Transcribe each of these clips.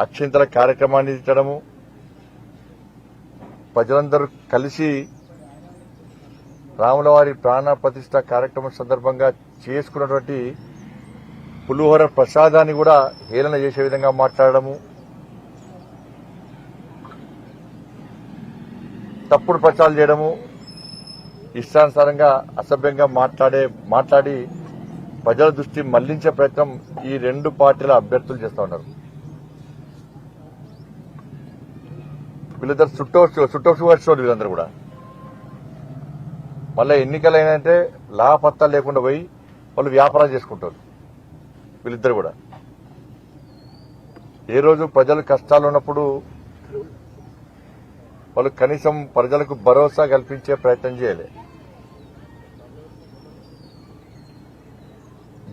అక్షింతల కార్యక్రమాన్ని ఇచ్చడము, ప్రజలందరూ కలిసి రాములవారి ప్రాణ ప్రతిష్ఠ కార్యక్రమం సందర్భంగా చేసుకున్నటువంటి పులిహోర ప్రసాదాన్ని కూడా హేళన చేసే విధంగా మాట్లాడము, తప్పుడు ప్రచారాలు చేయడము, ఇష్టానుసారంగా అసభ్యంగా మాట్లాడి ప్రజల దృష్టి మళ్లించే ప్రయత్నం ఈ రెండు పార్టీల అభ్యర్థులు చేస్తా ఉన్నారు. వీళ్ళిద్దరు చుట్టూ వచ్చిన వీళ్ళందరూ కూడా మళ్ళీ ఎన్నికలైనంటే లాపత్తా లేకుండా పోయి వాళ్ళు వ్యాపారం చేసుకుంటారు. వీళ్ళిద్దరు కూడా ఏ రోజు ప్రజలు కష్టాలు ఉన్నప్పుడు వాళ్ళు కనీసం ప్రజలకు భరోసా కల్పించే ప్రయత్నం చేయాలి.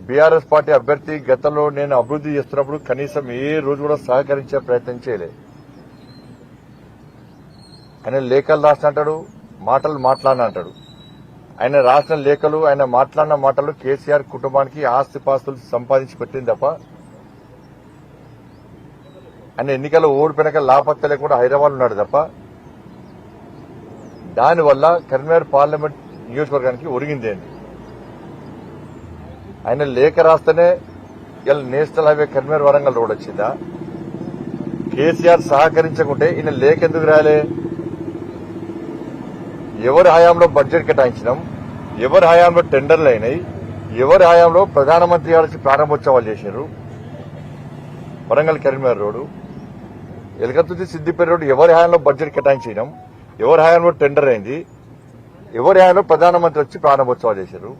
బీఆర్ఎస్ పార్టీ అభ్యర్థి గతంలో నేను అభివృద్ధి చేస్తున్నప్పుడు కనీసం ఏ రోజు కూడా సహకరించే ప్రయత్నం చేయలేదు. ఆయన లేఖలు రాసిన అంటాడు, మాటలు మాట్లాడిన అంటాడు. ఆయన రాసిన లేఖలు, ఆయన మాట్లాడిన మాటలు కేసీఆర్ కుటుంబానికి ఆస్తిపాస్తులు సంపాదించి పెట్టింది తప్ప ఆయన ఎన్నికల్లో ఓడిపోయినాక లాపత్త లేకుండా హైదరాబాద్ ఉన్నాడు తప్ప దానివల్ల కరీంనగర్ పార్లమెంట్ నియోజకవర్గానికి ఒరిగిందేంది? ఆయన లేఖ రాస్తేనే ఇలా national highway Karimnagar Warangal road వచ్చిందా? కేసీఆర్ సహకరించకుంటే ఈయన లేఖ ఎందుకు రాయాలి? ఎవరి హయాంలో బడ్జెట్ కేటాయించినాం, ఎవరి హయాంలో టెండర్లు అయినాయి, ఎవరి హయాంలో ప్రధానమంత్రి గారికి ప్రారంభోత్సవాలు చేశారు. వరంగల్ కరీంనగర్ రోడ్డు, ఎలకతుర్తి సిద్దిపేట రోడ్డు ఎవరి హయాంలో బడ్జెట్ కేటాయించినాం, ఎవరి హయాంలో టెండర్ అయింది, ఎవరి హయాంలో ప్రధానమంత్రి వచ్చి ప్రారంభోత్సవాలు చేశారు,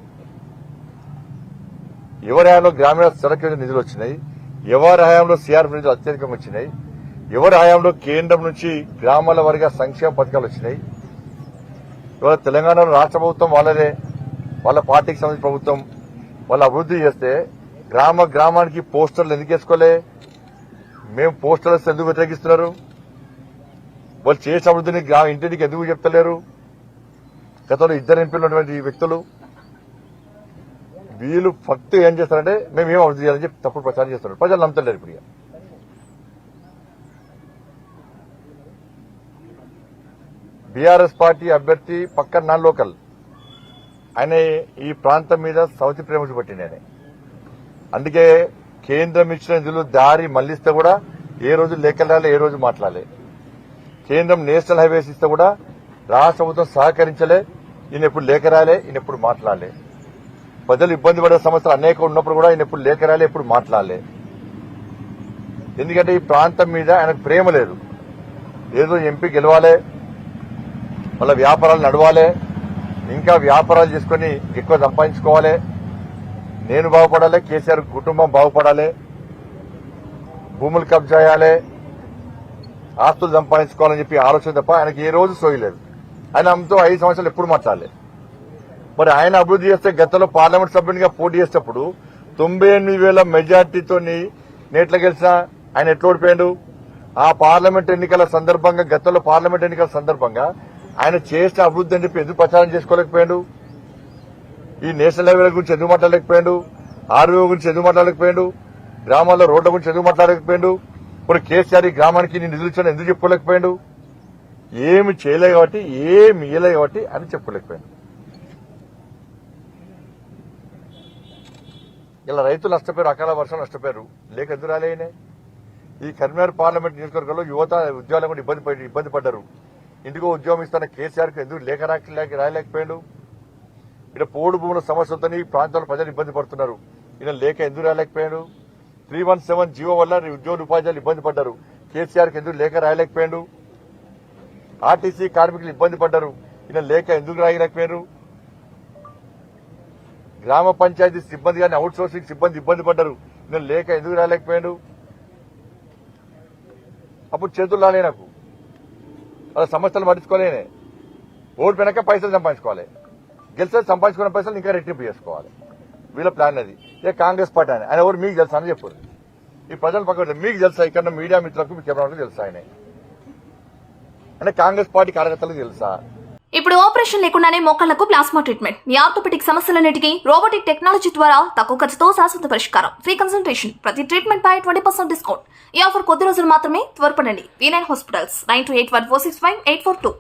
ఎవరి హయాంలో గ్రామీణ సడక్ నిధులు వచ్చినాయి, ఎవరి హయాంలో సీఆర్ఎఫ్ నిధులు అత్యధికంగా వచ్చినాయి, ఎవరి హయాంలో కేంద్రం నుంచి గ్రామాల వారీగా సంక్షేమ పథకాలు వచ్చినాయి. ఇవాళ తెలంగాణలో రాష్ట్ర ప్రభుత్వం వాళ్ళదే, వాళ్ళ పార్టీకి సంబంధించిన ప్రభుత్వం వాళ్ళు అభివృద్ధి చేస్తే గ్రామానికి పోస్టర్లు ఎందుకు వేసుకోలే? మేము పోస్టర్లు ఎందుకు వ్యతిరేకిస్తున్నారు? వాళ్ళు చేసిన అభివృద్ధిని ఇంటింటికి ఎందుకు చెప్తలేరు? గతంలో ఇద్దరు ఎంపీలు ఉన్నటువంటి వ్యక్తులు వీళ్ళు ఫక్త్ ఏం చేస్తారంటే మేము ఏం అభివృద్ధి చేయాలని చెప్పి తప్పుడు ప్రచారం చేస్తున్నారు. ప్రజలు నమ్మతలేరు. ఇప్పుడు బీఆర్ఎస్ పార్టీ అభ్యర్థి పక్కన నాన్ లోకల్ ఆయన ఈ ప్రాంతం మీద సౌతి ప్రేమ చూపెట్టింది ఆయన. అందుకే కేంద్రం ఇచ్చిన నిధులు దారి మళ్లిస్తే కూడా ఏ రోజు లేఖలు ఏ రోజు మాట్లాడలే. కేంద్రం నేషనల్ హైవేస్ ఇస్తే కూడా రాష్ట్ర ప్రభుత్వం సహకరించలే. ఈయన ఎప్పుడు లేఖ రాలే, ఈయన ఎప్పుడు మాట్లాడలే. ప్రజలు ఇబ్బంది పడే సమస్యలు అనేక ఉన్నప్పుడు కూడా ఆయన ఎప్పుడు లేఖ రాలే, ఎప్పుడు మాట్లాడలే. ఎందుకంటే ఈ ప్రాంతం మీద ఆయనకు ప్రేమ లేదు. ఏదో ఎంపీ గెలవాలే, వాళ్ళ వ్యాపారాలు నడవాలి, ఇంకా వ్యాపారాలు చేసుకుని ఎక్కువ సంపాదించుకోవాలి, నేను బాగుపడాలి, కేసీఆర్ కుటుంబం బాగుపడాలి, భూములు కబ్జా చేయాలి, ఆస్తులు సంపాదించుకోవాలని చెప్పి ఆలోచన తప్ప ఆయనకి ఏ రోజు సోయలేదు. ఆయన ఆమెతో 5 సంవత్సరాలు ఎప్పుడు మాట్లాడలే. మరి ఆయన అభివృద్ధి చేస్తే గతంలో పార్లమెంట్ సభ్యునిగా పోటీ చేసేటప్పుడు 98,000 మెజార్టీతో నేట్ల గెలిచిన ఆయన ఎట్లా ఓడిపోయాడు? ఆ పార్లమెంట్ ఎన్నికల సందర్భంగా, గతంలో పార్లమెంట్ ఎన్నికల సందర్భంగా ఆయన చేసిన అభివృద్ధి అని చెప్పి ఎందుకు ప్రచారం చేసుకోలేకపోయాడు? ఈ నేషనల్ హైవేల గురించి ఎందుకు మాట్లాడలేకపోయాడు? ఆర్వీఓ గురించి ఎందుకు మాట్లాడలేకపోయాడు? గ్రామాల్లో రోడ్ల గురించి ఎందుకు మాట్లాడలేకపోయాడు? ఇప్పుడు కేసీఆర్ ఈ గ్రామానికి నిధులు ఇచ్చాను ఎందుకు చెప్పుకోలేకపోయాడు? ఏమి చేయలేదు కాబట్టి, ఏమి ఇయ్యలేదు కాబట్టి అని చెప్పుకోలేకపోయాడు. ఇలా రైతులు నష్టపోయారు, అకాల వర్షం నష్టపోయారు, లేక ఎందుకు రాలేనే? ఈ కరీంనగర్ పార్లమెంట్ నియోజకవర్గంలో యువత ఉద్యోగాలు కూడా ఇబ్బంది పడ్డారు. ఇంటికో ఉద్యోగం ఇస్తున్న కేసీఆర్కి ఎందుకు లేఖ రాయలేకపోయాడు? ఇక్కడ పోడు భూముల సమస్యలతో ఈ ప్రాంతంలో ప్రజలు ఇబ్బంది పడుతున్నారు, ఈయన లేఖ ఎందుకు రాయలేకపోయాడు? 317 జీవో వల్ల ఉద్యోగులు ఉపాధ్యాయులు ఇబ్బంది పడ్డారు, కేసీఆర్కి ఎందుకు లేఖ రాయలేకపోయాడు? ఆర్టీసీ కార్మికులు ఇబ్బంది పడ్డారు, ఈయన లేఖ ఎందుకు రాయలేకపోయారు? గ్రామ పంచాయతీ సిబ్బంది కానీ అవుట్ సోర్సింగ్ సిబ్బంది ఇబ్బంది పడ్డారు, ఈయన లేఖ ఎందుకు రాయలేకపోయాడు? అప్పుడు చేతులు రాలే, నాకు వాళ్ళ సమస్యలు పట్టించుకోలేనే. ఓడిపోయినాక పైసలు సంపాదించుకోవాలి, గెలిస్తే సంపాదించుకున్న పైసలు ఇంకా రెట్టింపు చేసుకోవాలి. వీళ్ళ ప్లాన్ అది. కాంగ్రెస్ పార్టీ ఆయన ఎవరు మీకు తెలుసా అని చెప్పారు. ఈ ప్రజలు పక్కన మీకు తెలుసా? ఇక్కడ మీడియా మిత్రులకు, మీ కెమెరాలకు తెలుసా? ఆయన అంటే కాంగ్రెస్ పార్టీ కార్యకర్తలకు తెలుసా? ఇప్పుడు ఆపరేషన్ లేకుండానే మోకాళ్లకు ప్లాస్మా ట్రీట్మెంట్. మీ ఆర్థోపెటిక్ సమస్యలన్నిటికీ రోబోటిక్ టెక్నాలజీ ద్వారా తక్కువ ఖర్చుతో శాశ్వత పరిష్కారం. Free consultation. ప్రతి ట్రీట్మెంట్ పై 20% డిస్కౌంట్. ఈ ఆఫర్ కొద్ది రోజులు మాత్రమే. త్వరపడండి. V9 hospitals 9281465842.